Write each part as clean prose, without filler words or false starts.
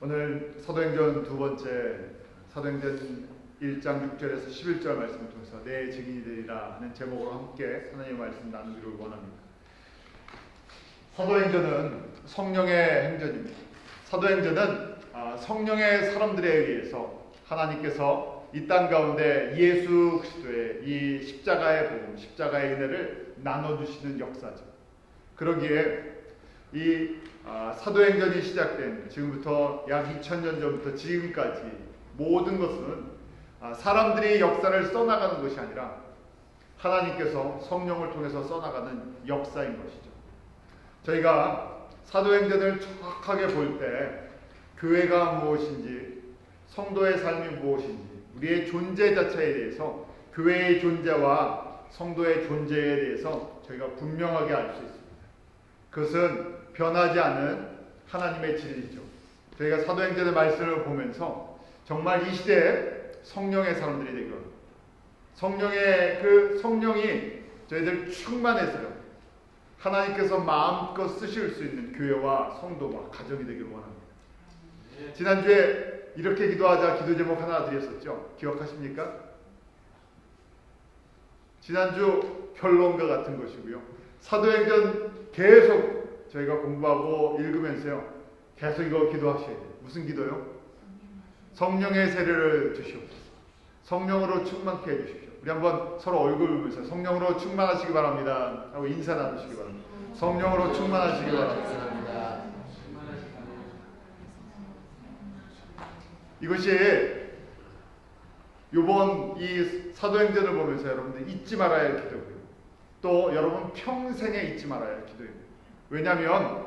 오늘 사도행전 두 번째 사도행전 1장 6절에서 11절 말씀을 통해서 내 증인이 되리라 하는 제목으로 함께 하나님의 말씀 나누기를 원합니다. 사도행전은 성령의 행전입니다. 사도행전은 성령의 사람들에 의해서 하나님께서 이 땅 가운데 예수 그리스도의 이 십자가의 복음, 십자가의 은혜를 나눠주시는 역사죠. 그러기에 이 사도행전이 시작된 지금부터 약 2000년 전부터 지금까지 모든 것은 사람들이 역사를 써나가는 것이 아니라 하나님께서 성령을 통해서 써나가는 역사인 것이죠. 저희가 사도행전을 정확하게 볼 때 교회가 무엇인지, 성도의 삶이 무엇인지, 우리의 존재 자체에 대해서, 교회의 존재와 성도의 존재에 대해서 저희가 분명하게 알 수 있습니다. 그것은 변하지 않은 하나님의 진리죠. 저희가 사도행전의 말씀을 보면서 정말 이 시대에 성령의 사람들이 되기를, 성령이 저희들 충만해서요, 하나님께서 마음껏 쓰실 수 있는 교회와 성도와 가정이 되기를 원합니다. 지난주에 이렇게 기도하자 기도 제목 하나 드렸었죠. 기억하십니까? 지난주 결론과 같은 것이고요. 사도행전 계속 저희가 공부하고 읽으면서요, 계속 이거 기도하셔야 돼요. 무슨 기도요? 성령의 세례를 주시옵소서. 성령으로 충만케 해주십시오. 우리 한번 서로 얼굴 보면서 성령으로 충만하시기 바랍니다 하고 인사 나누시기 바랍니다. 성령으로 충만하시기 바랍니다. 이것이 이번 이 사도행전을 보면서 여러분들 잊지 말아야 할 기도고요. 또 여러분 평생에 잊지 말아야 할 기도입니다. 왜냐하면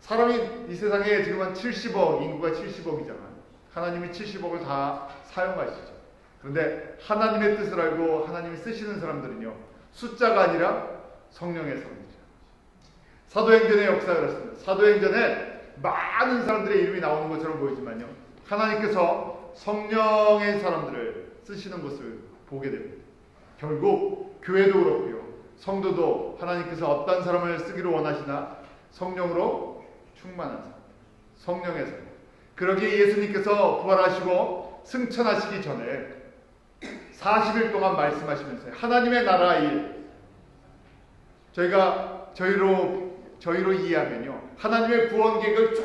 사람이 이 세상에 지금 한 70억, 인구가 70억이잖아요. 하나님이 70억을 다 사용하시죠. 그런데 하나님의 뜻을 알고 하나님이 쓰시는 사람들은요, 숫자가 아니라 성령의 사람들이에요. 사도행전의 역사가 그렇습니다. 사도행전에 많은 사람들의 이름이 나오는 것처럼 보이지만요, 하나님께서 성령의 사람들을 쓰시는 것을 보게 됩니다. 결국 교회도 그렇고요, 성도도 하나님께서 어떤 사람을 쓰기를 원하시나? 성령으로 충만한 사람, 성령의 사람. 그러기에 예수님께서 부활하시고 승천하시기 전에 40일 동안 말씀하시면서 하나님의 나라 일, 저희로 이해하면요, 하나님의 구원 계획을 쫙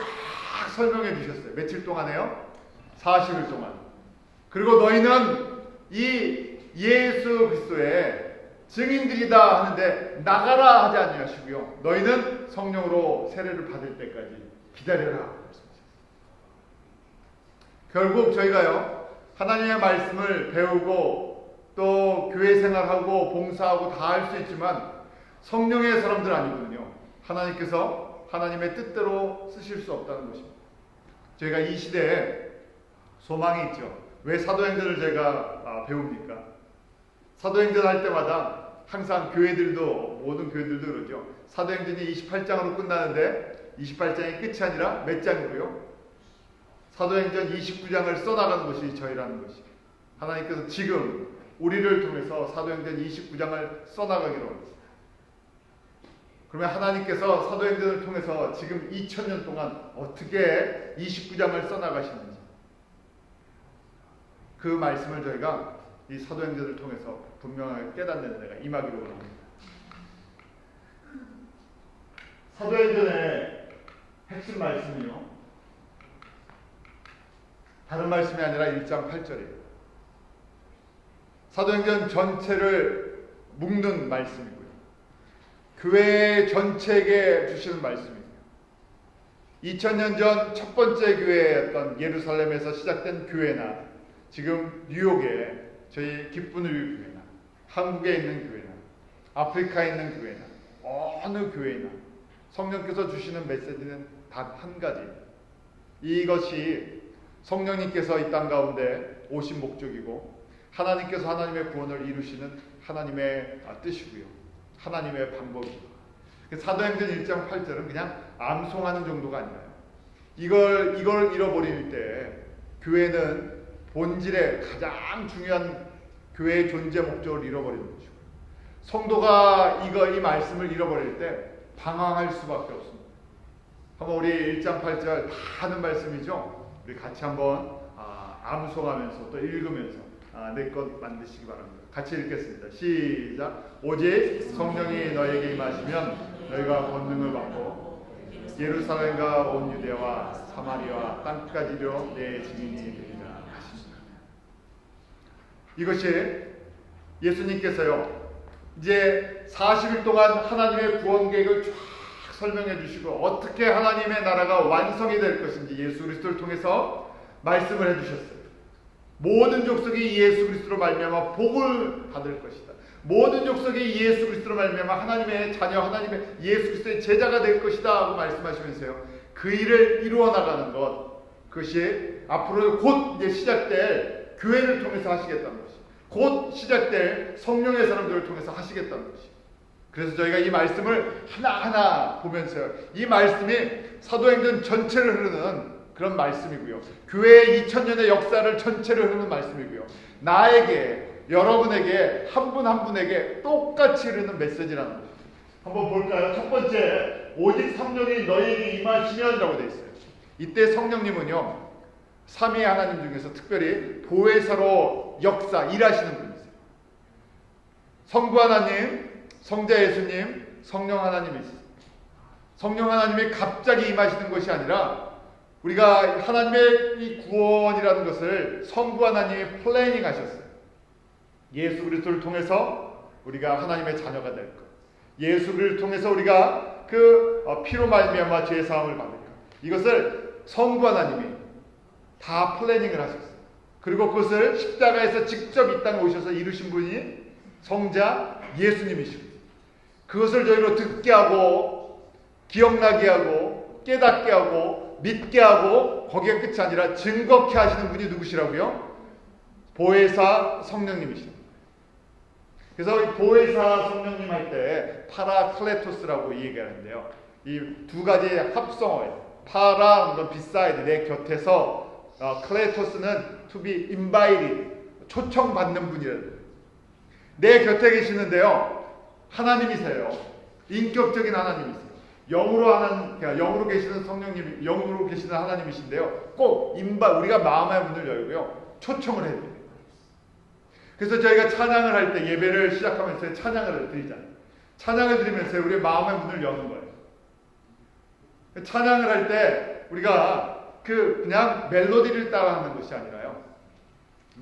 설명해 주셨어요. 며칠 동안에요? 40일 동안. 그리고 너희는 이 예수 그리스도의 증인들이다 하는데 나가라 하지 아니하시고요, 너희는 성령으로 세례를 받을 때까지 기다려라 말씀하셨어요. 결국 저희가요, 하나님의 말씀을 배우고 또 교회 생활하고 봉사하고 다 할 수 있지만 성령의 사람들 아니거든요. 하나님께서 하나님의 뜻대로 쓰실 수 없다는 것입니다. 저희가 이 시대에 소망이 있죠. 왜 사도행전을 제가 배웁니까? 사도행전 할 때마다 항상 모든 교회들도 그러죠. 사도행전이 28장으로 끝나는데 28장이 끝이 아니라 몇 장으로요? 사도행전 29장을 써나가는 것이 저희라는 것이, 하나님께서 지금 우리를 통해서 사도행전 29장을 써나가기로 합니다. 그러면 하나님께서 사도행전을 통해서 지금 2000년 동안 어떻게 29장을 써나가시는지, 그 말씀을 저희가 이 사도행전을 통해서 분명하게 깨닫는 데가 임하기로 합니다. 사도행전의 핵심 말씀이요, 다른 말씀이 아니라 1장 8절이에요. 사도행전 전체를 묶는 말씀이고요, 교회 전체에게 주시는 말씀이고요. 2000년 전 첫 번째 교회였던 예루살렘에서 시작된 교회나 지금 뉴욕에 저희 기쁜 우리 교회나 한국에 있는 교회나 아프리카에 있는 교회나 어느 교회나 성령께서 주시는 메시지는 단 한 가지입니다. 이것이 성령님께서 이 땅 가운데 오신 목적이고, 하나님께서 하나님의 구원을 이루시는 하나님의 뜻이고요, 하나님의 방법이고, 사도행전 1장 8절은 그냥 암송하는 정도가 아니라요, 이걸 잃어버릴 때 교회는 본질의 가장 중요한 교회의 존재 목적을 잃어버리는 것이고, 성도가 이 말씀을 잃어버릴 때 방황할 수밖에 없습니다. 한번 우리 1장 8절 다 하는 말씀이죠. 우리 같이 한번 암송하면서 또 읽으면서 내 것 만드시기 바랍니다. 같이 읽겠습니다. 시작. 오직 성령이 너에게 임하시면 너희가 권능을 받고 예루살렘과 온 유대와 사마리아 땅까지로 내 증인이 되리라 하십니다. 이것이 예수님께서요, 이제 40일 동안 하나님의 구원 계획을 쫙 설명해 주시고 어떻게 하나님의 나라가 완성이 될 것인지 예수 그리스도를 통해서 말씀을 해 주셨어요. 모든 족속이 예수 그리스도로 말미암아 복을 받을 것이다. 모든 족속이 예수 그리스도로 말미암아 하나님의 자녀, 하나님의 예수 그리스도의 제자가 될 것이다 하고 말씀하시면서요, 그 일을 이루어 나가는 것, 그것이 앞으로 곧 이제 시작될 교회를 통해서 하시겠다는 것이, 곧 시작될 성령의 사람들을 통해서 하시겠다는 것이. 그래서 저희가 이 말씀을 하나하나 보면서요, 이 말씀이 사도행전 전체를 흐르는 그런 말씀이고요, 교회의 2000년의 역사를 전체를 흐르는 말씀이고요, 나에게, 여러분에게, 한 분 한 분에게 똑같이 흐르는 메시지라는 거죠. 한번 볼까요? 첫 번째, 오직 성령이 너희에게 임하시면 라고 되어 있어요. 이때 성령님은요, 삼위 하나님 중에서 특별히 보혜사로 역사, 일하시는 분이세요. 성부 하나님, 성자 예수님, 성령 하나님이세요. 성령 하나님이 갑자기 임하시는 것이 아니라 우리가 하나님의 이 구원이라는 것을 성부 하나님이 플래닝 하셨어요. 예수 그리스도를 통해서 우리가 하나님의 자녀가 될 것, 예수 그리스도를 통해서 우리가 그 피로 말미암아 죄 사함을 받을 것, 이것을 성부 하나님이 다 플래닝을 하셨어요. 그리고 그것을 십자가에서 직접 이 땅에 오셔서 이루신 분이 성자 예수님이십니다. 그것을 저희로 듣게 하고 기억나게 하고 깨닫게 하고 믿게 하고 거기에 끝이 아니라 증거케 하시는 분이 누구시라고요? 보혜사 성령님이십니다. 그래서 이 보혜사 성령님 할 때 파라클레토스라고 얘기하는데요, 이 두 가지 합성어예요. 파라, beside, 내 곁에서, 클레토스는 to be invited, 초청받는 분이라는 거예요. 내 곁에 계시는데요, 하나님이세요. 인격적인 하나님이세요. 영으로 계시는 성령님, 영으로 계시는 하나님이신데요, 꼭 우리가 마음의 문을 열고요, 초청을 해야 돼요. 그래서 저희가 찬양을 할 때, 예배를 시작하면서 찬양을 드리잖아요. 찬양을 드리면서 우리의 마음의 문을 여는 거예요. 찬양을 할 때 우리가 그냥 멜로디를 따라하는 것이 아니라요,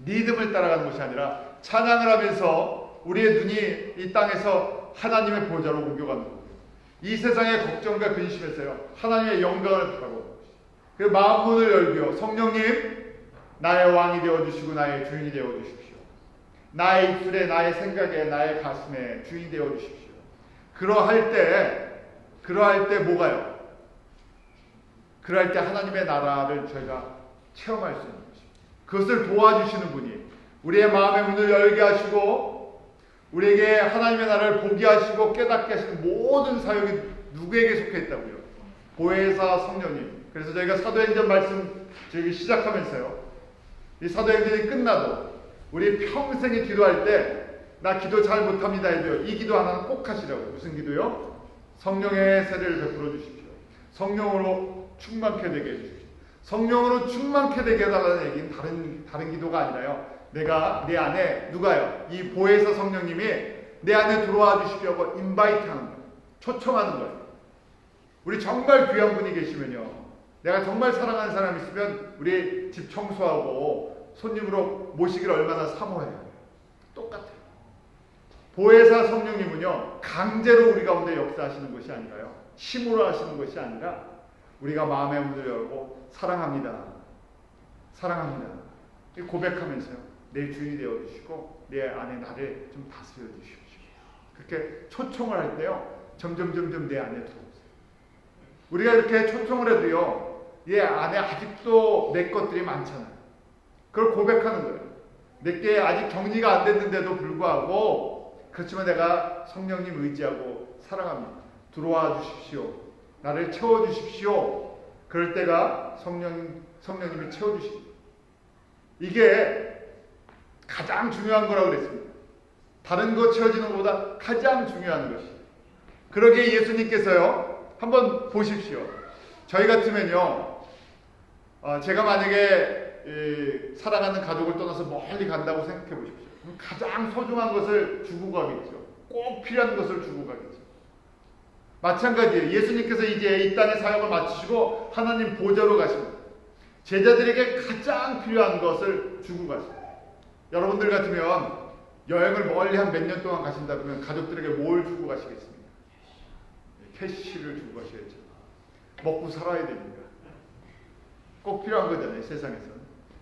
리듬을 따라가는 것이 아니라 찬양을 하면서 우리의 눈이 이 땅에서 하나님의 보좌로 옮겨가는 거예요. 이 세상의 걱정과 근심에서요, 하나님의 영광을 바라보는 것이죠. 그 마음 문을 열고요, 성령님 나의 왕이 되어주시고 나의 주인이 되어주십시오. 나의 입술에, 나의 생각에, 나의 가슴에 주인이 되어주십시오. 그러할 때 뭐가요? 그럴 때 하나님의 나라를 저희가 체험할 수 있는 것입니다. 그것을 도와주시는 분이 우리의 마음의 문을 열게 하시고 우리에게 하나님의 나라를 보게 하시고 깨닫게 하시는 모든 사역이 누구에게 속해 있다고요? 보혜사 성령님. 그래서 저희가 사도행전 말씀 저기 시작하면서요, 이 사도행전이 끝나도 우리 평생에 기도할 때 나 기도 잘 못합니다 해도요, 이 기도 하나는 꼭 하시라고요. 무슨 기도요? 성령의 세례를 베풀어 주십시오. 성령으로 충만케 되게 해주십시오. 성령으로 충만케 되게 해달라는 얘기는 다른 기도가 아니라요, 내가 내 안에 누가요? 이 보혜사 성령님이 내 안에 들어와 주십시오 하고 인바이트하는 거예요. 초청하는 거예요. 우리 정말 귀한 분이 계시면요, 내가 정말 사랑하는 사람이 있으면 우리 집 청소하고 손님으로 모시기를 얼마나 사모해요. 똑같아요. 보혜사 성령님은요, 강제로 우리 가운데 역사하시는 것이 아니라요, 힘으로 하시는 것이 아니라 우리가 마음의 문을 열고 사랑합니다, 사랑합니다 고백하면서요, 내 주인이 되어주시고 내 안에 나를 좀 다스려 주십시오. 그렇게 초청을 할 때요, 점점 내 안에 들어오세요. 우리가 이렇게 초청을 해도요, 얘 안에 아직도 내 것들이 많잖아요. 그걸 고백하는 거예요. 내게 아직 정리가 안 됐는데도 불구하고, 그렇지만 내가 성령님 의지하고 사랑합니다. 들어와 주십시오. 나를 채워주십시오. 그럴 때가 성령님이 채워주십니다. 이게 가장 중요한 거라고 그랬습니다. 다른 거 채워지는 것보다 가장 중요한 것이. 그러기에 예수님께서요, 한번 보십시오. 저희 같으면요, 제가 만약에 사랑하는 가족을 떠나서 멀리 간다고 생각해 보십시오. 그럼 가장 소중한 것을 주고 가겠죠. 꼭 필요한 것을 주고 가겠죠. 마찬가지예요. 예수님께서 이제 이 땅의 사역을 마치시고 하나님 보좌로 가십니다. 제자들에게 가장 필요한 것을 주고 가십니다. 여러분들 같으면 여행을 멀리 한 몇 년 동안 가신다 그러면 가족들에게 뭘 주고 가시겠습니까? 캐시를 주고 가셔야죠. 먹고 살아야 되니까. 꼭 필요한 거잖아요, 세상에서는.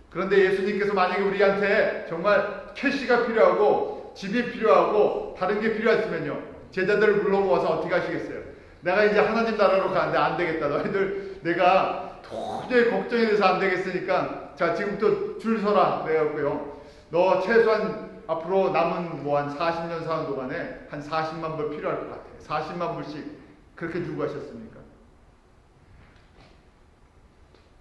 그런데 예수님께서 만약에 우리한테 정말 캐시가 필요하고 집이 필요하고 다른 게 필요했으면요, 제자들을 불러모아서 어떻게 하시겠어요? 내가 이제 하나님 나라로 가는데 안 되겠다. 너희들 내가 도저히 걱정이 돼서 안 되겠으니까 자, 지금부터 줄 서라. 그래갖고요, 너 최소한 앞으로 남은 뭐 한 40년 사는 동안에 한 40만 불 필요할 것 같아. 40만 불씩 그렇게 주고 하셨습니까?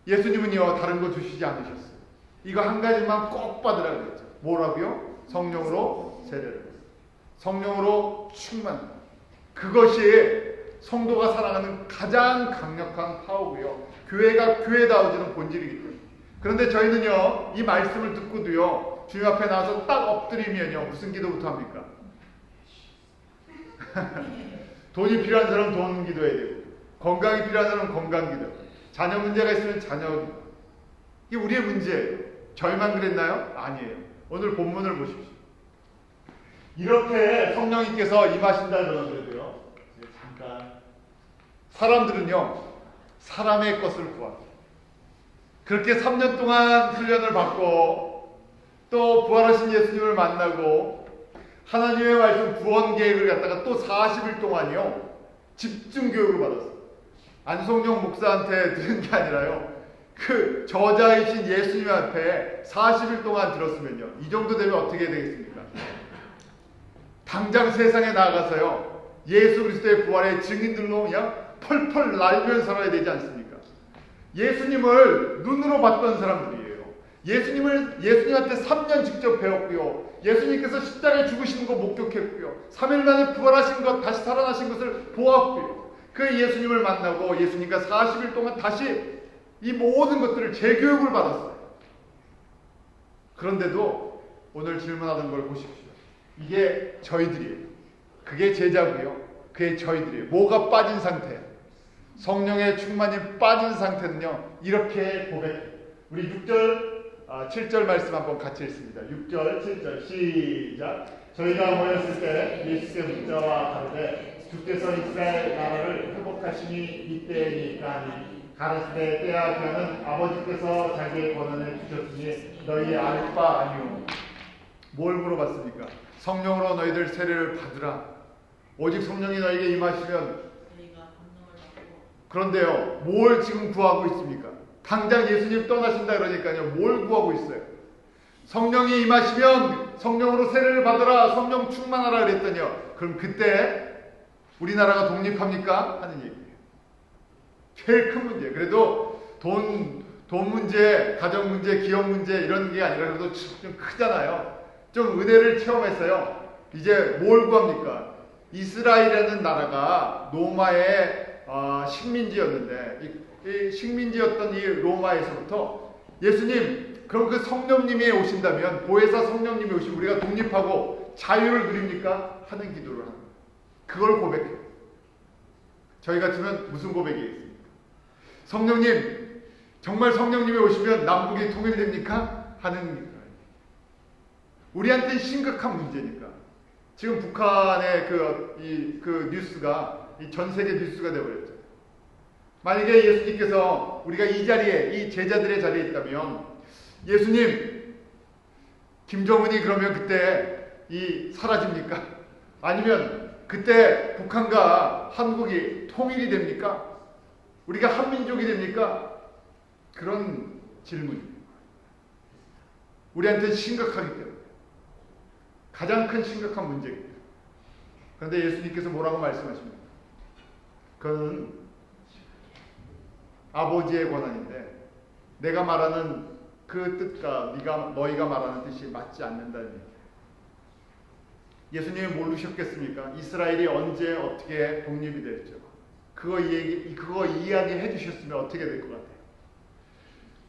예수님은요, 다른 거 주시지 않으셨어요. 이거 한 가지만 꼭 받으라 그랬죠. 뭐라고요? 성령으로 세례를. 성령으로 충만. 그것이 성도가 살아가는 가장 강력한 파워고요. 교회가 교회다워지는 본질이기 때문에. 그런데 저희는요, 이 말씀을 듣고도요, 주님 앞에 나와서 딱 엎드리면요, 무슨 기도부터 합니까? 돈이 필요한 사람은 돈 기도해야 되고, 건강이 필요한 사람은 건강 기도, 자녀 문제가 있으면 자녀 기도. 이게 우리의 문제예요. 저희만 그랬나요? 아니에요. 오늘 본문을 보십시오. 이렇게 성령님께서 임하신다 그러더라도요, 잠깐, 사람들은요, 사람의 것을 구합니다. 그렇게 3년 동안 훈련을 받고 또 부활하신 예수님을 만나고 하나님의 말씀 구원 계획을 갖다가 또 40일 동안이요, 집중 교육을 받았어요. 안성용 목사한테 들은 게 아니라요, 그 저자이신 예수님 앞에 40일 동안 들었으면요, 이 정도 되면 어떻게 되겠습니까? 당장 세상에 나가서요, 예수 그리스도의 부활의 증인들로 그냥 펄펄 날면서 살아야 되지 않습니까? 예수님을 눈으로 봤던 사람들이에요. 예수님한테 3년 직접 배웠고요. 예수님께서 십자가에 죽으시는 거 목격했고요. 3일 만에 부활하신 것, 다시 살아나신 것을 보았고요. 그 예수님을 만나고 예수님과 40일 동안 다시 이 모든 것들을 재교육을 받았어요. 그런데도 오늘 질문하던 걸 보십시오. 이게 저희들이에요. 그게 제자고요. 그게 저희들이에요. 뭐가 빠진 상태예요? 성령의 충만이 빠진 상태는요, 이렇게 고백해요. 우리 6절, 7절 말씀 한번 같이 읽습니다. 6절, 7절 시작. 저희가 모였을 때 예수께 묻자와 가로되 주께서 이스라엘 나라를 회복하시니 이때니까 하니 가라사대 때와 기한은 아버지께서 자기의 권한을 주셨으니 너희 알 바 아니오. 뭘 물어봤습니까? 성령으로 너희들 세례를 받으라. 오직 성령이 너에게 임하시면. 그런데요, 뭘 지금 구하고 있습니까? 당장 예수님 떠나신다 그러니까요, 뭘 구하고 있어요? 성령이 임하시면 성령으로 세례를 받으라, 성령 충만하라 그랬더니요, 그럼 그때 우리나라가 독립합니까? 하는 얘기예요. 제일 큰 문제. 그래도 돈 문제, 가정 문제, 기업 문제 이런 게 아니라 그래도 좀 크잖아요. 좀 은혜를 체험했어요. 이제 뭘 구합니까? 이스라엘이라는 나라가 로마의 식민지였는데, 이 식민지였던 이 로마에서부터 예수님, 그럼 그 성령님이 오신다면, 보혜사 성령님이 오시면 우리가 독립하고 자유를 누립니까? 하는 기도를 합니다. 그걸 고백해요. 저희 같으면 무슨 고백이겠습니까? 성령님, 정말 성령님이 오시면 남북이 통일됩니까? 하는 기도를. 우리한테는 심각한 문제니까. 지금 북한의 그 뉴스가 전 세계 뉴스가 되어버렸죠. 만약에 예수님께서 우리가 이 자리에, 이 제자들의 자리에 있다면, 예수님, 김정은이 그러면 그때 사라집니까? 아니면 그때 북한과 한국이 통일이 됩니까? 우리가 한민족이 됩니까? 그런 질문입니다. 우리한테는 심각하기 때문에. 가장 큰 심각한 문제입니다. 그런데 예수님께서 뭐라고 말씀하십니까? 그건 아버지의 권한인데 내가 말하는 그 뜻과 너희가 말하는 뜻이 맞지 않는다는 얘기예요. 예수님이 모르셨겠습니까? 이스라엘이 언제 어떻게 독립이 될지. 그거 이야기해 주셨으면 어떻게 될 것 같아요?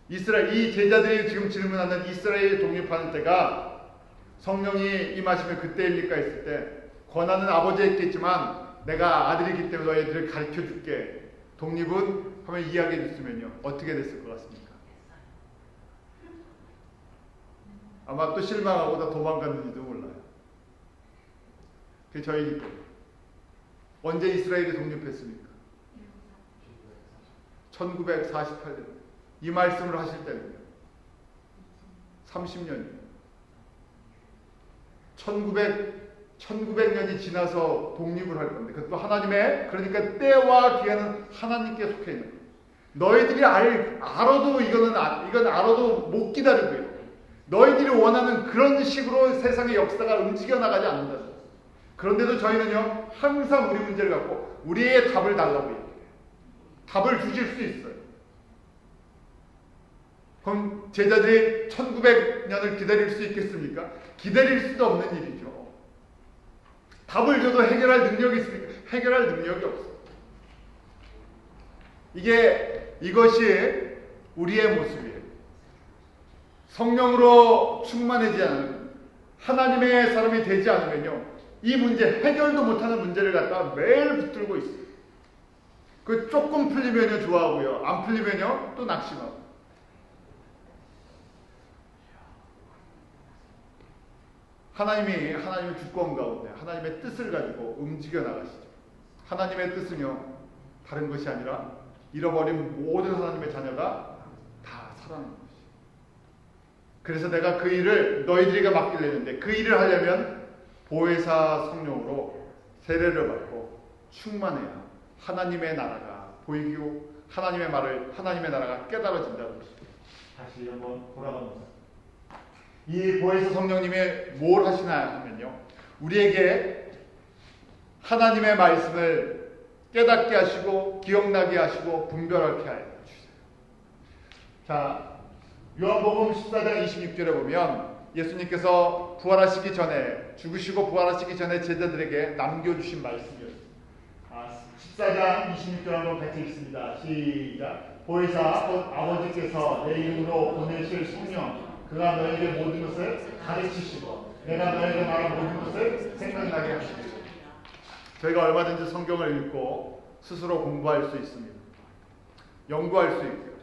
이스라엘, 이 제자들이 지금 질문하는 이스라엘이 독립하는 때가 성령이 임하시면 그때일까 했을 때 권한은 아버지에 있겠지만 내가 아들이기 때문에 너희들을 가르쳐 줄게. 독립은 하면 이야기해 줬으면요. 어떻게 됐을 것 같습니까? 아마 또 실망하고 다 도망갔는지도 몰라요. 그게 저희기 때문에. 언제 이스라엘이 독립했습니까? 1948년. 이 말씀을 하실 때는요. 30년이에요. 1900년이 지나서 독립을 할 건데 그것도 하나님의, 그러니까 때와 기한은 하나님께 속해 있는 거예요. 너희들이 알아도 이건 알아도 못 기다리고요. 너희들이 원하는 그런 식으로 세상의 역사가 움직여 나가지 않는다. 그런데도 저희는요 항상 우리 문제를 갖고 우리의 답을 달라고 얘기해요. 답을 주실 수 있어요. 그럼 제자들이 1900년을 기다릴 수 있겠습니까? 기다릴 수도 없는 일이죠. 답을 줘도 해결할 능력이 있습니까? 해결할 능력이 없어요. 이것이 우리의 모습이에요. 성령으로 충만하지 않으면, 하나님의 사람이 되지 않으면요, 이 문제, 해결도 못하는 문제를 갖다가 매일 붙들고 있어요. 그 조금 풀리면요 좋아하고요, 안 풀리면요 또 낙심하고. 하나님의 주권 가운데 하나님의 뜻을 가지고 움직여 나가시죠. 하나님의 뜻은요 다른 것이 아니라 잃어버린 모든 하나님의 자녀가 다 살아나는 것이죠. 그래서 내가 그 일을 너희들에게 맡기려 했는데, 그 일을 하려면 보혜사 성령으로 세례를 받고 충만해야 하나님의 나라가 보이고 하나님의 나라가 깨달아진다는 것입니다. 다시 한번 돌아가면서 이 보혜사 성령님이 뭘 하시나 하면요, 우리에게 하나님의 말씀을 깨닫게 하시고 기억나게 하시고 분별하게 하여 주세요. 자, 요한복음 14장 26절에 보면 예수님께서 부활하시기 전에, 죽으시고 부활하시기 전에 제자들에게 남겨주신 말씀이었습니다. 14장 26절 한번 같이 읽습니다. 시작. 보혜사 곧 아버지께서 내 이름으로 보내실 성령, 그가 너에게 모든 것을 가르치시고 내가 너에게 말한 모든 것을 생각나게 하시고. 저희가 얼마든지 성경을 읽고 스스로 공부할 수 있습니다. 연구할 수 있고요.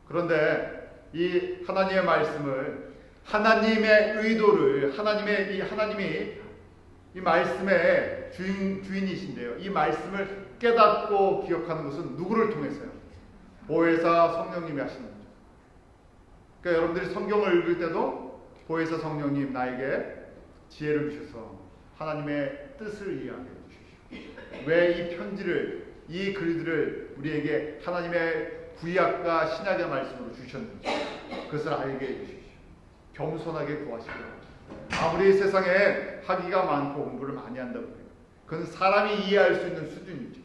그런데 이 하나님의 말씀을, 하나님의 의도를, 하나님이 이 말씀의 주인이신데요. 이 말씀을 깨닫고 기억하는 것은 누구를 통해서요? 보혜사 성령님이 하시는 거죠. 그러니까 여러분들이 성경을 읽을 때도 보혜사 성령님 나에게 지혜를 주셔서 하나님의 뜻을 이해하게 해주십시오. 왜 이 편지를, 이 글들을 우리에게 하나님의 구약과 신약의 말씀으로 주셨는지 그것을 알게 해주십시오. 겸손하게 구하시고, 아무리 세상에 학위가 많고 공부를 많이 한다고 해요, 그건 사람이 이해할 수 있는 수준이죠.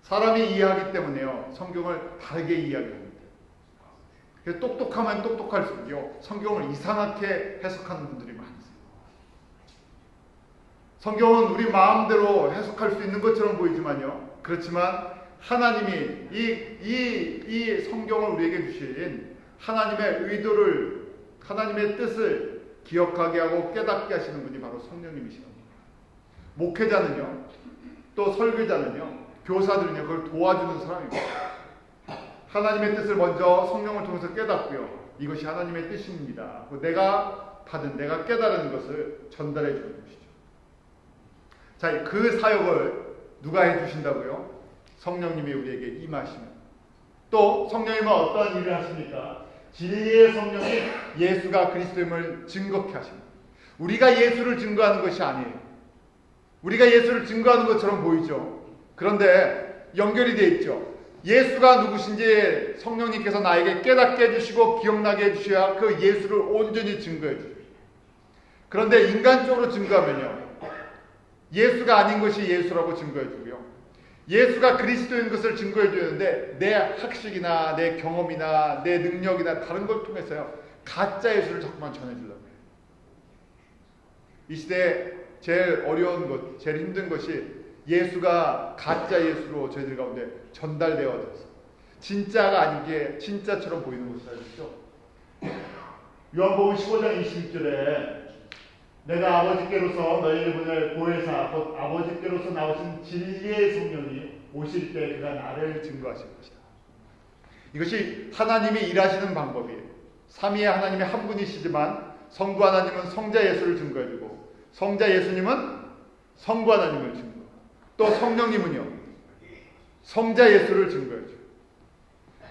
사람이 이해하기 때문에요 성경을 다르게 이야기합니다. 똑똑하면 똑똑할수록요 성경을 이상하게 해석하는 분들이 많으세요. 성경은 우리 마음대로 해석할 수 있는 것처럼 보이지만요, 그렇지만 하나님이 이 성경을 우리에게 주신 하나님의 의도를, 하나님의 뜻을 기억하게 하고 깨닫게 하시는 분이 바로 성령님이신 겁니다. 목회자는요, 또 설교자는요, 교사들은요, 그걸 도와주는 사람입니다. 하나님의 뜻을 먼저 성령을 통해서 깨닫고요, 이것이 하나님의 뜻입니다. 내가 깨달은 것을 전달해 주는 것이죠. 자, 그 사역을 누가 해주신다고요? 성령님이 우리에게 임하시면. 또 성령님은 어떠한 일을 하십니까? 진리의 성령이 예수가 그리스도임을 증거케 하십니다. 우리가 예수를 증거하는 것이 아니에요. 우리가 예수를 증거하는 것처럼 보이죠. 그런데 연결이 되어 있죠. 예수가 누구신지 성령님께서 나에게 깨닫게 해주시고 기억나게 해주셔야 그 예수를 온전히 증거해 주십니다. 그런데 인간적으로 증거하면요, 예수가 아닌 것이 예수라고 증거해 주고요, 예수가 그리스도인 것을 증거해 주는데 내 학식이나 내 경험이나 내 능력이나 다른 걸 통해서요 가짜 예수를 자꾸만 전해주려고 해요. 이 시대에 제일 어려운 것, 제일 힘든 것이 예수가 가짜 예수로 저희들 가운데 전달되어져서 진짜가 아닌 게 진짜처럼 보이는 것이 알죠? 요한복음 15장 20절에 내가 아버지께로서 너희를 보낼 보혜사 곧 아버지께로서 나오신 진리의 성령이 오실 때 그가 나를 증거하실 것이다. 이것이 하나님이 일하시는 방법이에요. 삼위의 하나님이 한 분이시지만 성부 하나님은 성자 예수를 증거해주고 성자 예수님은 성부 하나님을 증거, 또 성령님은요 성자 예수를 증거해줘요.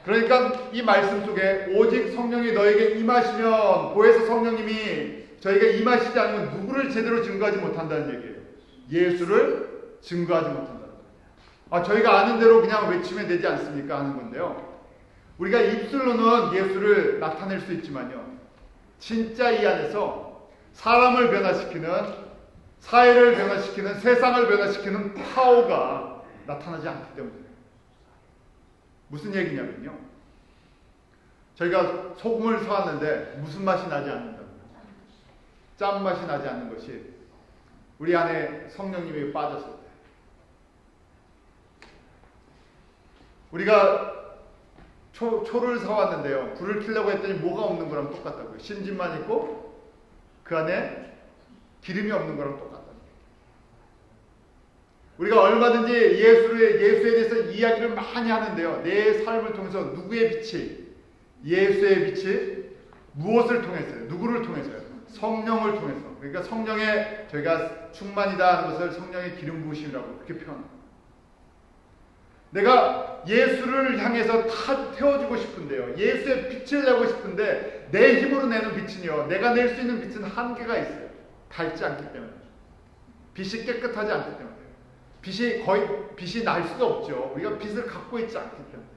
그러니까 이 말씀 속에 오직 성령이 너에게 임하시면, 보혜사 성령님이 저희가 임하시지 않으면 누구를 제대로 증거하지 못한다는 얘기예요. 예수를 증거하지 못한다는 거예요. 저희가 아는 대로 그냥 외치면 되지 않습니까 하는 건데요. 우리가 입술로는 예수를 나타낼 수 있지만요, 진짜 이 안에서 사람을 변화시키는, 사회를 변화시키는, 세상을 변화시키는 파워가 나타나지 않기 때문이에요. 무슨 얘기냐면요, 저희가 소금을 사왔는데 무슨 맛이 나지 않는다, 짠맛이 나지 않는 것이 우리 안에 성령님이 빠졌을 때, 우리가 초를 사왔는데요, 불을 켜려고 했더니 뭐가 없는 거랑 똑같다고요. 심진만 있고 그 안에 기름이 없는 거랑 똑같다고요. 우리가 얼마든지 예수에 대해서 이야기를 많이 하는데요, 내 삶을 통해서 누구의 빛이, 예수의 빛이 무엇을 통해서요? 누구를 통해서요? 성령을 통해서. 그러니까 성령의 저희가 충만이다 하는 것을 성령의 기름 부으심이라고 그렇게 표현합니다. 내가 예수를 향해서 다 태워주고 싶은데요, 예수의 빛을 내고 싶은데 내 힘으로 내는 빛은요, 내가 낼 수 있는 빛은 한계가 있어요. 닳지 않기 때문에. 빛이 깨끗하지 않기 때문에. 빛이 날 수가 없죠. 우리가 빛을 갖고 있지 않기 때문에.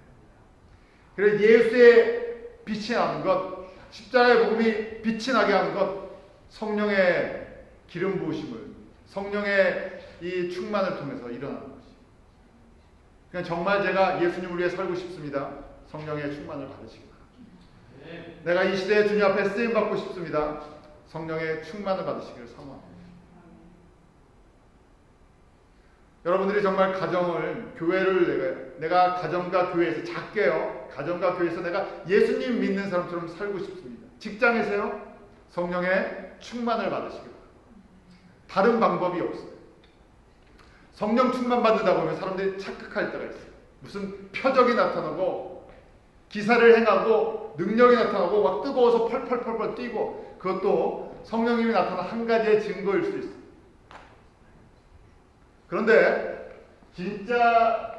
그래서 예수의 빛이 나는 것, 십자가의 복음이 빛이 나게 하는 것, 성령의 기름 부으심을, 성령의 이 충만을 통해서 일어나는 것이. 그냥 정말 제가 예수님을 위해 살고 싶습니다. 성령의 충만을 받으시기 바랍니다. 내가 이 시대에 주님 앞에 쓰임 받고 싶습니다. 성령의 충만을 받으시기를 사모합니다. 여러분들이 정말 가정을, 교회를 내가 가정과 교회에서 작게요, 가정과 교회에서 내가 예수님 믿는 사람처럼 살고 싶습니다. 직장에서요, 성령의 충만을 받으시기 바랍니다. 다른 방법이 없어요. 성령 충만 받는다 보면 사람들이 착각할 때가 있어요. 무슨 표적이 나타나고 기사를 행하고 능력이 나타나고 막 뜨거워서 펄펄펄펄 뛰고, 그것도 성령님이 나타난 한 가지의 증거일 수 있어요. 그런데 진짜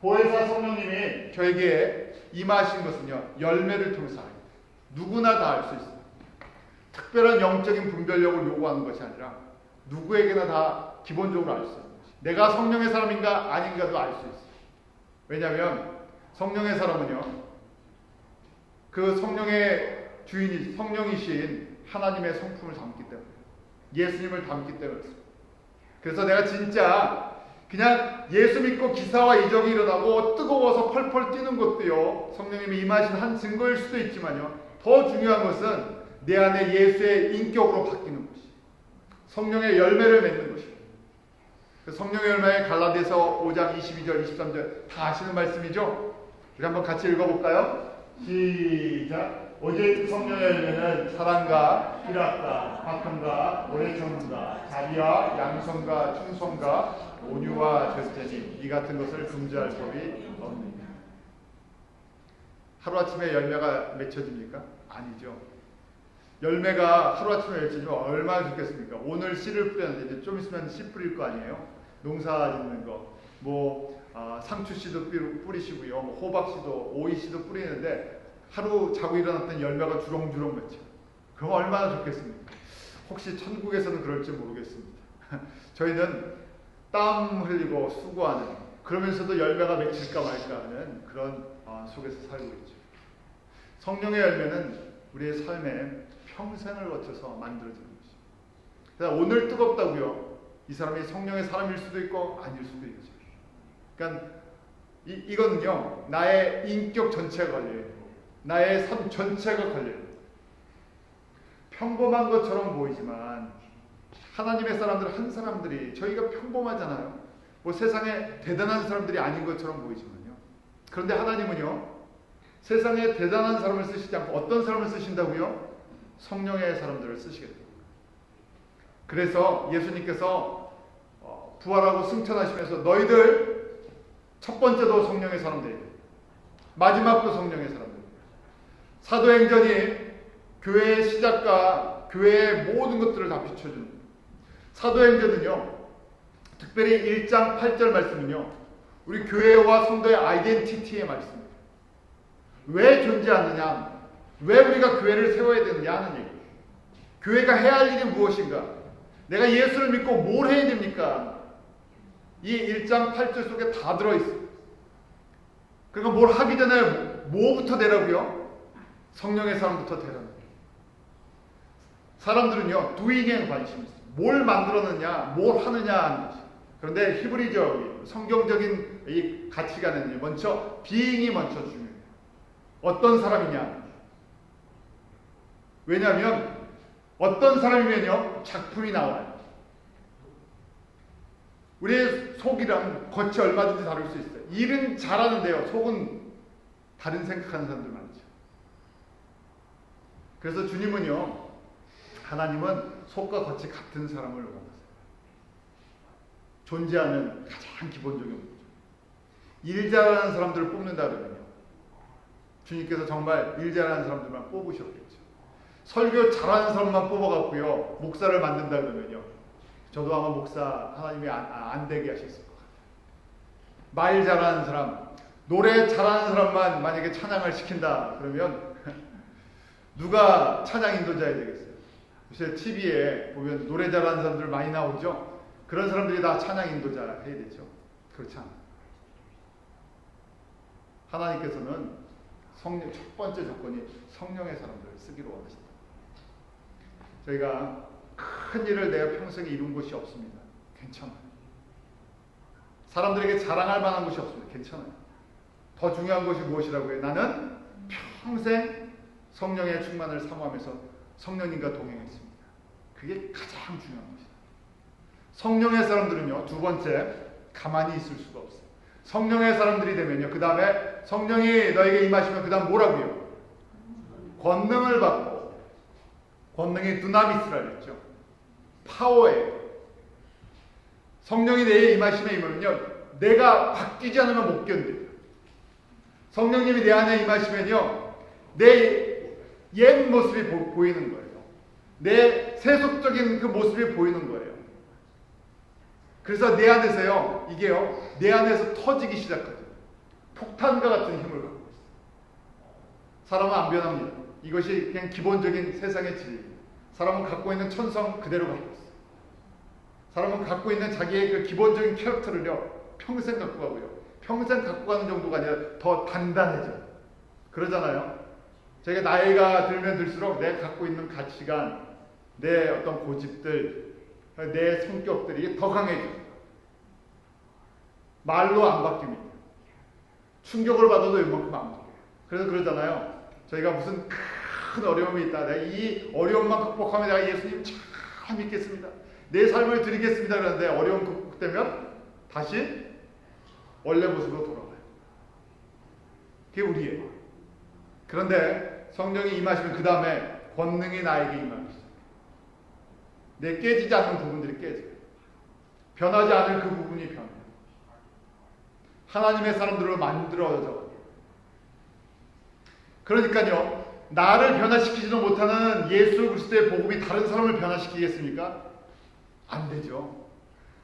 보혜사 성령님이 저에게 임하신 것은요, 열매를 통해서 알아요. 누구나 다 알 수 있어요. 특별한 영적인 분별력을 요구하는 것이 아니라 누구에게나 다 기본적으로 알 수 있어요. 내가 성령의 사람인가 아닌가도 알 수 있어요. 왜냐하면 성령의 사람은요, 그 성령의 주인이 성령이신 하나님의 성품을 담기 때문에, 예수님을 담기 때문에. 그래서 내가 진짜 그냥 예수 믿고 기사와 이적이 일어나고 뜨거워서 펄펄 뛰는 것도요, 성령님이 임하신 한 증거일 수도 있지만요, 더 중요한 것은 내 안에 예수의 인격으로 바뀌는 것이, 성령의 열매를 맺는 것입니다. 성령의 열매의 갈라디아서 5장 22절 23절 다 아시는 말씀이죠? 우리 한번 같이 읽어볼까요? 시작. 오직 성령의 열매는 사랑과 희락과 박함과 오래 참음과 자비와 양성과 충성과 온유와 절제니 이 같은 것을 금지할 법이 없느니라. 하루아침에 열매가 맺혀집니까? 아니죠. 열매가 하루아침에 맺혀지면 얼마나 좋겠습니까? 오늘 씨를 뿌렸는데 이제 좀 있으면 씨 뿌릴 거 아니에요? 농사 짓는 거, 상추씨도 뿌리시고요, 호박씨도, 오이씨도 뿌리는데 하루 자고 일어났더니 열매가 주렁주렁 맺혀. 그럼 얼마나 좋겠습니까? 혹시 천국에서는 그럴지 모르겠습니다. 저희는 땀 흘리고 수고하는, 그러면서도 열매가 맺힐까 말까 하는 그런 속에서 살고 있죠. 성령의 열매는 우리의 삶에 평생을 거쳐서 만들어지는 것입니다. 그래서 오늘 뜨겁다고요, 이 사람이 성령의 사람일 수도 있고 아닐 수도 있죠. 그러니까 이거는요, 나의 인격 전체가 걸려요. 나의 삶 전체가 걸려요. 평범한 것처럼 보이지만 하나님의 사람들 한 사람들이, 저희가 평범하잖아요. 뭐 세상에 대단한 사람들이 아닌 것처럼 보이지만요, 그런데 하나님은요, 세상에 대단한 사람을 쓰시지 않고 어떤 사람을 쓰신다고요? 성령의 사람들을 쓰시겠다. 그래서 예수님께서 부활하고 승천하시면서 너희들 첫 번째도 성령의 사람들이고 마지막도 성령의 사람들. 사도행전이 교회의 시작과 교회의 모든 것들을 다 비춰주는 거예요. 사도행전은요, 특별히 1장 8절 말씀은요, 우리 교회와 성도의 아이덴티티의 말씀입니다. 왜 존재하느냐, 왜 우리가 교회를 세워야 되느냐 하는 얘기예요. 교회가 해야 할 일이 무엇인가, 내가 예수를 믿고 뭘 해야 됩니까? 이 1장 8절 속에 다 들어있어요. 그러니까 뭘 하기 전에 뭐부터 되라고요? 성령의 사람부터 되라는 거예요. 사람들은요, doing에 관심이 있어요. 뭘 만들었느냐, 뭘 하느냐 하는 것이. 그런데 히브리적, 성경적인 이 가치관은 먼저 being이 먼저 중요해요. 어떤 사람이냐. 왜냐하면 어떤 사람이면요, 작품이 나와요. 우리의 속이랑 겉이 얼마든지 다를 수 있어요. 일은 잘하는데요, 속은 다른 생각하는 사람들 많죠. 그래서 주님은요, 하나님은 속과 겉이 같은 사람을 원하세요. 존재하는 가장 기본적인 거죠. 일 잘하는 사람들을 뽑는다 그러면요, 주님께서 정말 일 잘하는 사람들만 뽑으셨겠죠. 설교 잘하는 사람만 뽑아갖고요, 목사를 만든다 그러면요, 저도 아마 목사 하나님이 안 되게 하셨을 것 같아요. 말 잘하는 사람, 노래 잘하는 사람만 만약에 찬양을 시킨다 그러면 누가 찬양 인도자야 되겠어요? 요새 TV에 보면 노래 잘하는 사람들 많이 나오죠? 그런 사람들이 다 찬양 인도자 해야 되죠? 그렇지 않아요. 하나님께서는 성령, 첫 번째 조건이 성령의 사람들을 쓰기로 원하신다. 저희가 큰 일을 내가 평생에 이룬 것이 없습니다. 괜찮아요. 사람들에게 자랑할 만한 것이 없습니다. 괜찮아요. 더 중요한 것이 무엇이라고 해요? 나는 평생 성령의 충만을 사모하면서 성령님과 동행했습니다. 그게 가장 중요한 것이다. 성령의 사람들은요, 두 번째, 가만히 있을 수가 없어요. 성령의 사람들이 되면요, 그 다음에 성령이 너에게 임하시면 그 다음 뭐라고요? 권능을 받고, 권능이 두나미스라 그랬죠. 파워예요. 성령이 내게 임하시면요, 내가 바뀌지 않으면 못 견뎌요. 성령님이 내 안에 임하시면요, 내 옛 모습이 보이는 거예요. 내 세속적인 그 모습이 보이는 거예요. 그래서 내 안에서요, 이게요, 내 안에서 터지기 시작하죠. 폭탄과 같은 힘을 갖고 있어요. 사람은 안 변합니다. 이것이 그냥 기본적인 세상의 진리입니다. 사람은 갖고 있는 천성 그대로 갖고 있어요. 사람은 갖고 있는 자기의 그 기본적인 캐릭터를요, 평생 갖고 가고요. 평생 갖고 가는 정도가 아니라 더 단단해져요. 그러잖아요. 저희가 나이가 들면 들수록 내가 갖고 있는 가치관, 내 어떤 고집들, 내 성격들이 더 강해져요. 말로 안 바뀝니다. 충격을 받아도 이만큼 안 바뀌어요. 그래서 그러잖아요. 저희가 무슨 큰 어려움이 있다. 내가 이 어려움만 극복하면 내가 예수님 참 믿겠습니다. 내 삶을 드리겠습니다. 그러는데 어려움 극복되면 다시 원래 모습으로 돌아가요. 그게 우리예요. 그런데 성령이 임하시면 그 다음에 권능이 나에게 임합니다. 내 깨지지 않는 부분들이 깨져요. 변하지 않을 그 부분이 변해요. 하나님의 사람들로 만들어져. 그러니까요, 나를 변화시키지도 못하는 예수 그리스도의 복음이 다른 사람을 변화시키겠습니까? 안 되죠.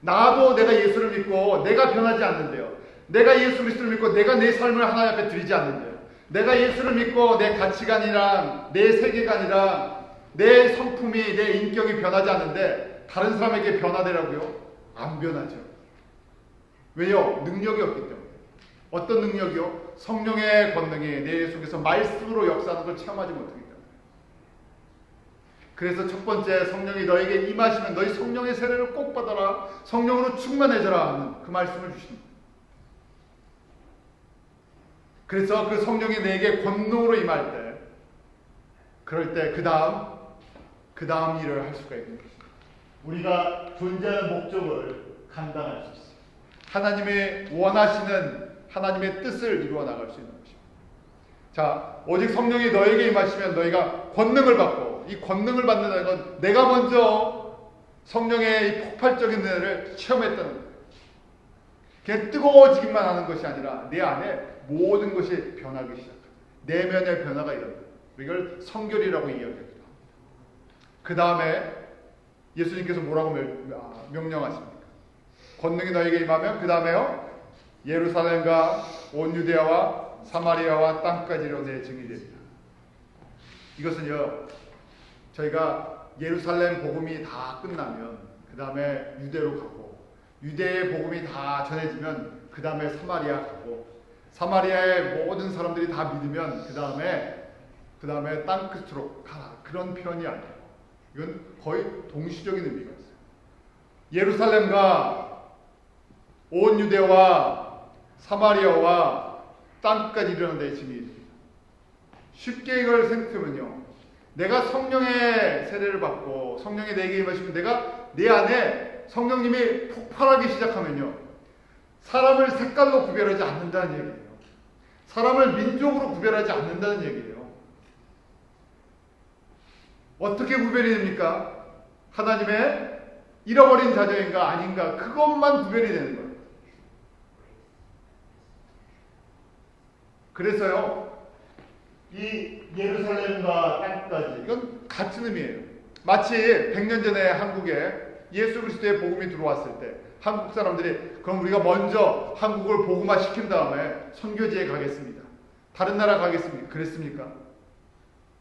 나도 내가 예수를 믿고 내가 변하지 않는데요. 내가 예수 그리스도를 믿고 내가 내 삶을 하나님 앞에 드리지 않는데요. 내가 예수를 믿고 내 가치관이랑 내 세계관이랑 내 성품이, 내 인격이 변하지 않는데 다른 사람에게 변화되라고요? 안 변하죠. 왜요? 능력이 없기 때문에. 어떤 능력이요? 성령의 권능이 내 속에서 말씀으로 역사하는 걸 체험하지 못하기 때문에. 그래서 첫 번째, 성령이 너에게 임하시면 너희 성령의 세례를 꼭 받아라. 성령으로 충만해져라 하는 그 말씀을 주십니다. 그래서 그 성령이 내게 권능으로 임할 때, 그럴 때 그 다음 일을 할 수가 있는 것입니다. 우리가 존재하는 목적을 감당할 수 있어요. 하나님의 원하시는 하나님의 뜻을 이루어 나갈 수 있는 것입니다. 자, 오직 성령이 너에게 임하시면 너희가 권능을 받고, 이 권능을 받는다는 건 내가 먼저 성령의 이 폭발적인 은혜를 체험했다는 거예요. 그냥 뜨거워지기만 하는 것이 아니라 내 안에 모든 것이 변하기 시작합니다. 내면의 변화가 일어납니다. 이걸 성결이라고 이야기합니다. 그 다음에 예수님께서 뭐라고 명령하십니까? 권능이 너에게 임하면 그 다음에요, 예루살렘과 온 유대야와 사마리아와 땅까지로 내 증인이 됩니다. 이것은요, 저희가 예루살렘 복음이 다 끝나면 그 다음에 유대로 가고, 유대의 복음이 다 전해지면 그 다음에 사마리아 가고, 사마리아의 모든 사람들이 다 믿으면 그 다음에 땅 끝으로 가라, 그런 표현이 아니에요. 이건 거의 동시적인 의미가 있어요. 예루살렘과 온 유대와 사마리아와 땅까지 이르는 데의 증인이 됩니다. 쉽게 이걸 생각하면요, 내가 성령의 세례를 받고 성령이 내게 임하시면 내가 내 안에 성령님이 폭발하기 시작하면요, 사람을 색깔로 구별하지 않는다는 얘기예요. 사람을 민족으로 구별하지 않는다는 얘기예요. 어떻게 구별이 됩니까? 하나님의 잃어버린 자녀인가 아닌가, 그것만 구별이 되는 거예요. 그래서요, 이 예루살렘과 땅까지, 이건 같은 의미예요. 마치 100년 전에 한국에 예수 그리스도의 복음이 들어왔을 때 한국 사람들이 그럼 우리가 먼저 한국을 복음화 시킨 다음에 선교지에 가겠습니다, 다른 나라 가겠습니까? 그랬습니까?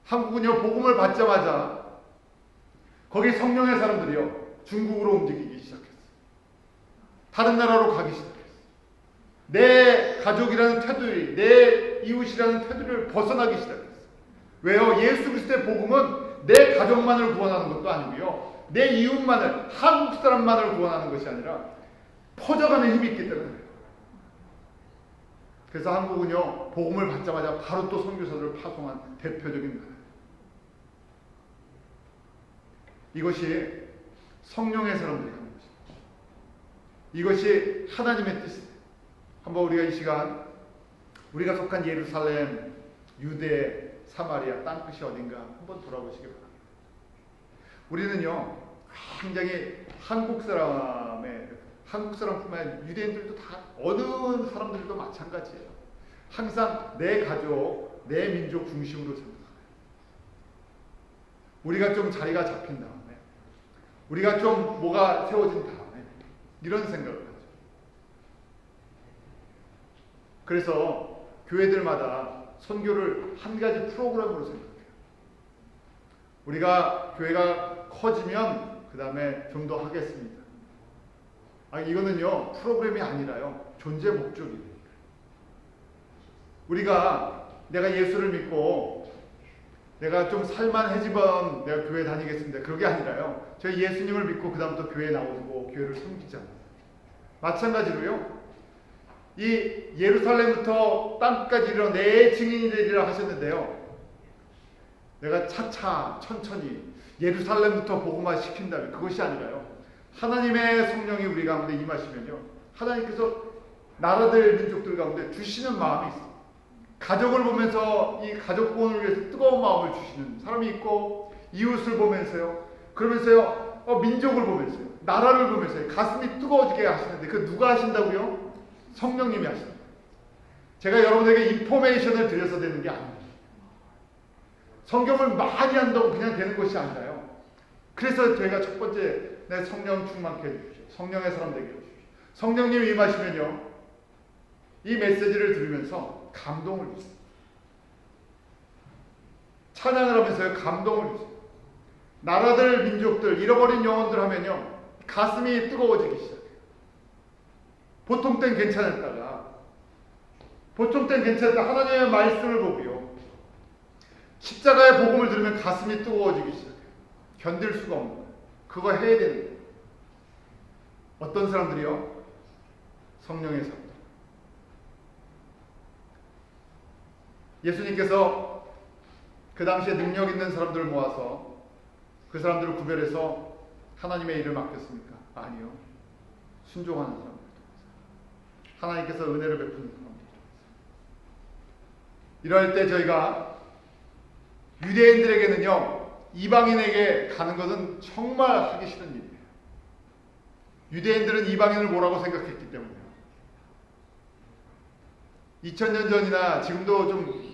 한국은요, 복음을 받자마자 거기 성령의 사람들이요, 중국으로 움직이기 시작했어요. 다른 나라로 가기 시작했어요. 내 가족이라는 테두리, 내 이웃이라는 테두리를 벗어나기 시작했어요. 왜요? 예수 그리스도의 복음은 내 가족만을 구원하는 것도 아니고요, 내 이웃만을, 한국 사람만을 구원하는 것이 아니라 퍼져가는 힘이 있기 때문에. 그래서 한국은요, 복음을 받자마자 바로 또 선교사들을 파송한 대표적인 나라예요. 이것이 성령의 사람들이 하는 것입니다. 이것이 하나님의 뜻이에요. 한번 우리가 이 시간, 우리가 속한 예루살렘, 유대, 사마리아, 땅끝이 어딘가 한번 돌아보시기 바랍니다. 우리는요, 굉장히 한국 사람뿐만 아니라 유대인들도 다, 어느 사람들도 마찬가지예요. 항상 내 가족, 내 민족 중심으로 생각해요. 우리가 좀 자리가 잡힌 다음에, 우리가 좀 뭐가 세워진 다음에 이런 생각을 하죠. 그래서 교회들마다 선교를 한 가지 프로그램으로 생각해요. 우리가 교회가 커지면 그 다음에 좀 더 하겠습니다. 이거는요, 프로그램이 아니라요, 존재 목적이에요. 우리가 내가 예수를 믿고 내가 좀 살만해지면 내가 교회 다니겠습니다, 그게 아니라요, 저희 예수님을 믿고 그 다음부터 교회에 나오고 교회를 섬기잖아요. 마찬가지로요, 이 예루살렘부터 땅까지 이르러 내 증인이 되리라 하셨는데요, 내가 차차 천천히 예루살렘부터 복음화 시킨다면 그것이 아니라요, 하나님의 성령이 우리 가운데 임하시면요, 하나님께서 나라들, 민족들 가운데 주시는 마음이 있어요. 가족을 보면서 이 가족 구원을 위해서 뜨거운 마음을 주시는 사람이 있고, 이웃을 보면서요, 그러면서요, 민족을 보면서요, 나라를 보면서요, 가슴이 뜨거워지게 하시는데, 그 누가 하신다고요? 성령님이 하신다. 제가 여러분에게 인포메이션을 드려서 되는 게 아닙니다. 성경을 많이 한다고 그냥 되는 것이 아니라요. 그래서 저희가 첫 번째, 내 성령 충만케 해주십시오. 성령의 사람 되게 해주십시오. 성령님이 임하시면요, 이 메시지를 들으면서 감동을 주세요. 찬양을 하면서요, 감동을 주세요. 나라들, 민족들, 잃어버린 영혼들 하면요, 가슴이 뜨거워지기 시작해요. 보통 땐 괜찮았다가, 하나님의 말씀을 보고요, 십자가의 복음을 들으면 가슴이 뜨거워지기 시작해요. 견딜 수가 없는 거예요. 그거 해야 되는 거예요. 어떤 사람들이요? 성령의 사람들. 예수님께서 그 당시에 능력 있는 사람들을 모아서 그 사람들을 구별해서 하나님의 일을 맡겼습니까? 아니요. 순종하는 사람들. 하나님께서 은혜를 베푸는 사람들. 이럴 때 저희가 유대인들에게는요, 이방인에게 가는 것은 정말 하기 싫은 일이에요. 유대인들은 이방인을 뭐라고 생각했기 때문에요. 2000년 전이나 지금도 좀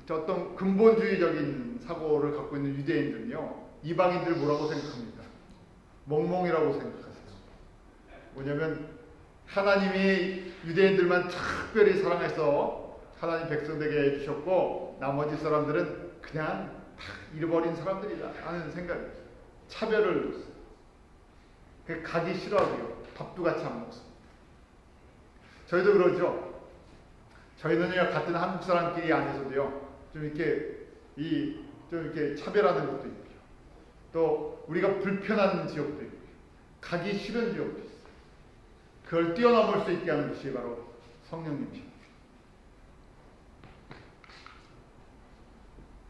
어떤 근본주의적인 사고를 갖고 있는 유대인들은요, 이방인들 뭐라고 생각합니까? 멍멍이라고 생각하세요. 뭐냐면 하나님이 유대인들만 특별히 사랑해서 하나님 백성되게 해주셨고 나머지 사람들은 그냥 다 잃어버린 사람들이다 하는 생각이에요. 차별을 줬어요. 가기 싫어하고요. 밥도 같이 안 먹습니다. 저희도 그러죠. 저희는요, 같은 한국 사람끼리 안에서도요, 좀 이렇게 차별하는 것도 있고요. 또 우리가 불편한 지역도 있고요. 가기 싫은 지역도 있어요. 그걸 뛰어넘을 수 있게 하는 것이 바로 성령님이십니다.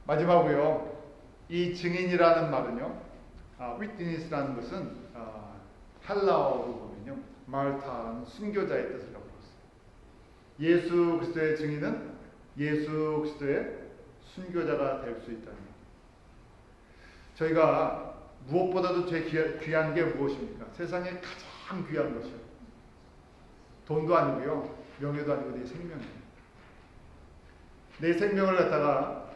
마지막으로요, 이 증인이라는 말은요, witness라는 것은 헬라어로 보면요, 말타라는 순교자의 뜻을 갖고 있어요. 예수 그리스도의 증인은 예수 그리스도의 순교자가 될 수 있다는 것. 저희가 무엇보다도 제일 귀한 게 무엇입니까? 세상에 가장 귀한 것이요, 돈도 아니고요, 명예도 아니고 내 생명이에요. 내 생명을 갖다가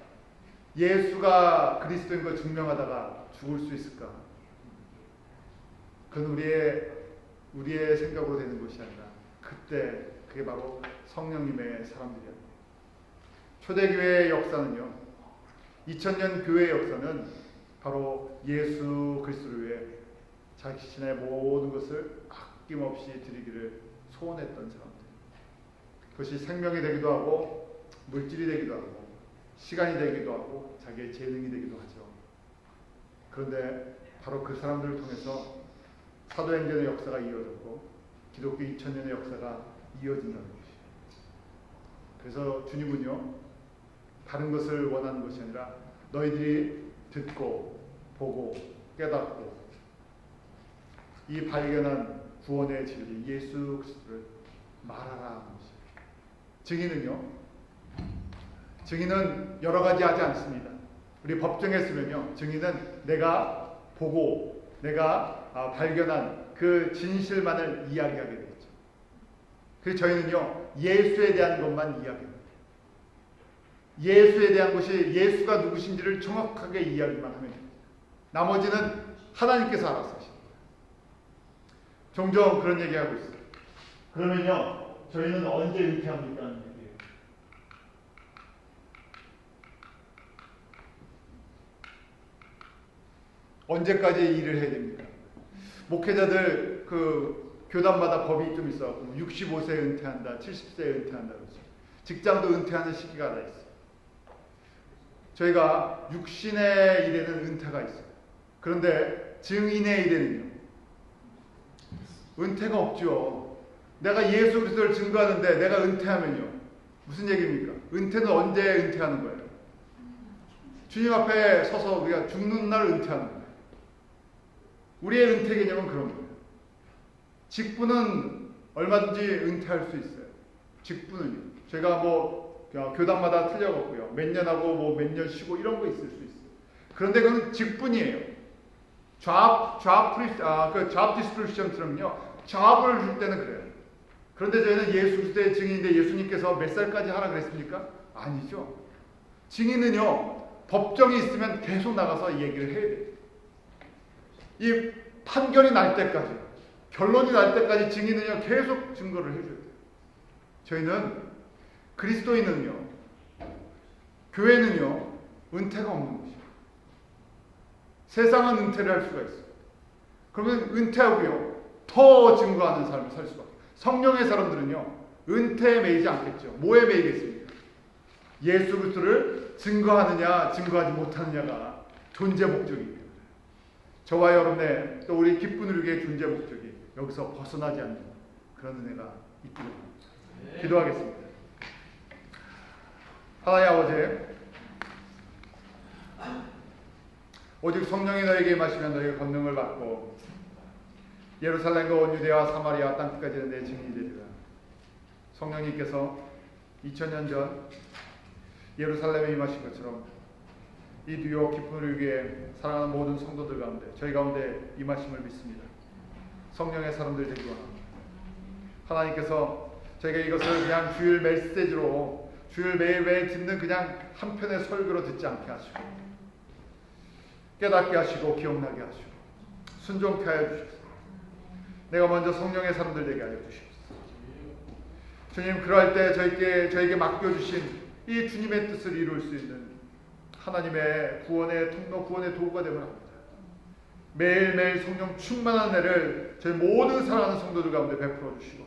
예수가 그리스도인 걸 증명하다가 죽을 수 있을까? 그건 우리의 생각으로 되는 것이 아니라 그때 그게 바로 성령님의 사람들이야. 초대교회의 역사는요, 2000년 교회의 역사는 바로 예수 그리스도를 위해 자신의 모든 것을 아낌없이 드리기를 소원했던 사람들. 그것이 생명이 되기도 하고 물질이 되기도 하고 시간이 되기도 하고 자기의 재능이 되기도 하죠. 그런데 바로 그 사람들을 통해서 사도행전의 역사가 이어졌고 기독교 2000년의 역사가 이어진다는 것이에요. 그래서 주님은요, 다른 것을 원하는 것이 아니라 너희들이 듣고 보고 깨닫고 이 발견한 구원의 진리 예수 그리스도를 말하라 하는 것이에요. 증인은 여러 가지 하지 않습니다. 우리 법정에 쓰면요, 증인은 내가 보고 내가 발견한 그 진실만을 이야기하게 되죠. 그래서 저희는요, 예수에 대한 것만 이야기합니다. 예수에 대한 것이 예수가 누구신지를 정확하게 이야기만 하면 됩니다. 나머지는 하나님께서 알아서 하십니다. 종종 그런 얘기하고 있어요. 그러면요, 저희는 언제 은퇴합니까? 하는 얘기예요. 언제까지 일을 해야 됩니까? 목회자들 교단마다 법이 좀 있어갖고 65세 은퇴한다, 70세 은퇴한다 그러죠. 직장도 은퇴하는 시기가 다 있어요. 저희가 육신의 일에는 은퇴가 있어요. 그런데 증인의 일에는요, 은퇴가 없죠. 내가 예수 그리스도를 증거하는데 내가 은퇴하면요, 무슨 얘기입니까? 은퇴는 언제 은퇴하는 거예요? 주님 앞에 서서 우리가 죽는 날 은퇴하는 거예요. 우리의 은퇴 개념은 그런 거예요. 직분은 얼마든지 은퇴할 수 있어요. 직분은요. 제가 교단마다 틀려갖고요, 몇 년 하고 몇 년 쉬고 이런 거 있을 수 있어요. 그런데 그건 직분이에요. job distribution처럼요, 잡을 줄 때는 그래요. 그런데 저희는 예수 그리스도의 증인인데 예수님께서 몇 살까지 하라 그랬습니까? 아니죠. 증인은요, 법정이 있으면 계속 나가서 얘기를 해야 돼요. 이 판결이 날 때까지, 결론이 날 때까지 증인은요, 계속 증거를 해줘야 돼요. 저희는 그리스도인은요, 교회는요, 은퇴가 없는 것이에요. 세상은 은퇴를 할 수가 있어요. 그러면 은퇴하고요, 더 증거하는 삶을 살 수밖에 없어요. 성령의 사람들은요, 은퇴에 매이지 않겠죠. 뭐에 매이겠습니까? 예수 그리스도를 증거하느냐 증거하지 못하느냐가 존재 목적입니다. 저와 여러분의 또 우리 기쁜 우리의 존재 목적이 여기서 벗어나지 않는 그런 은혜가 있기를 바랍니다. 기도하겠습니다. 하나님 아버지, 오직 성령이 너에게 임하시면 너희가 권능을 받고 예루살렘과 온 유대와 사마리아 땅끝까지 내 증인이 되리라. 성령님께서 2000년 전 예루살렘에 임하신 것처럼 이 뉴욕 기쁨을 위해 사랑하는 모든 성도들 가운데 저희 가운데 임하심을 믿습니다. 성령의 사람들 되기 원합니다. 하나님께서 저희가 이것을 그냥 주일 메시지로 주일 매일매일 듣는 그냥 한 편의 설교로 듣지 않게 하시고 깨닫게 하시고 기억나게 하시고 순종케 하여 주시옵소서. 내가 먼저 성령의 사람들 되게 하여 주시옵소서. 주님, 그럴 때 저에게 맡겨주신 이 주님의 뜻을 이룰 수 있는 하나님의 구원의 통로, 구원의 도구가 되면 합니다. 매일매일 성령 충만한 은혜를 저희 모든 사랑하는 성도들 가운데 베풀어 주시고,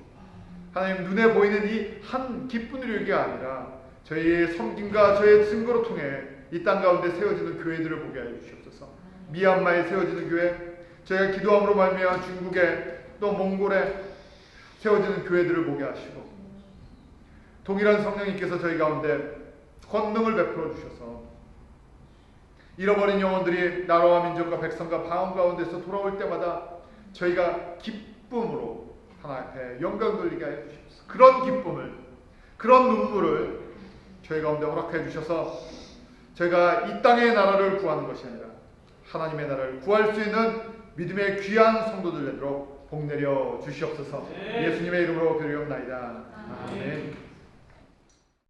하나님 눈에 보이는 이 한 기쁜 일이 아니라 저희의 섬김과 저희의 증거로 통해 이 땅 가운데 세워지는 교회들을 보게 하여 주시옵소서. 미얀마에 세워지는 교회, 저희가 기도함으로 말미암아 중국에 또 몽골에 세워지는 교회들을 보게 하시고, 동일한 성령님께서 저희 가운데 권능을 베풀어 주셔서 잃어버린 영혼들이 나라와 민족과 백성과 방언 가운데서 돌아올 때마다 저희가 기쁨으로 하나님께 영광 돌리게 하여 주시옵소서. 그런 기쁨을, 그런 눈물을 저희 가운데 허락해 주셔서 저희가 이 땅의 나라를 구하는 것이 아니라 하나님의 나라를 구할 수 있는 믿음의 귀한 성도들 되도록 복 내려 주시옵소서. 예수님의 이름으로 기도하옵나이다. 아멘.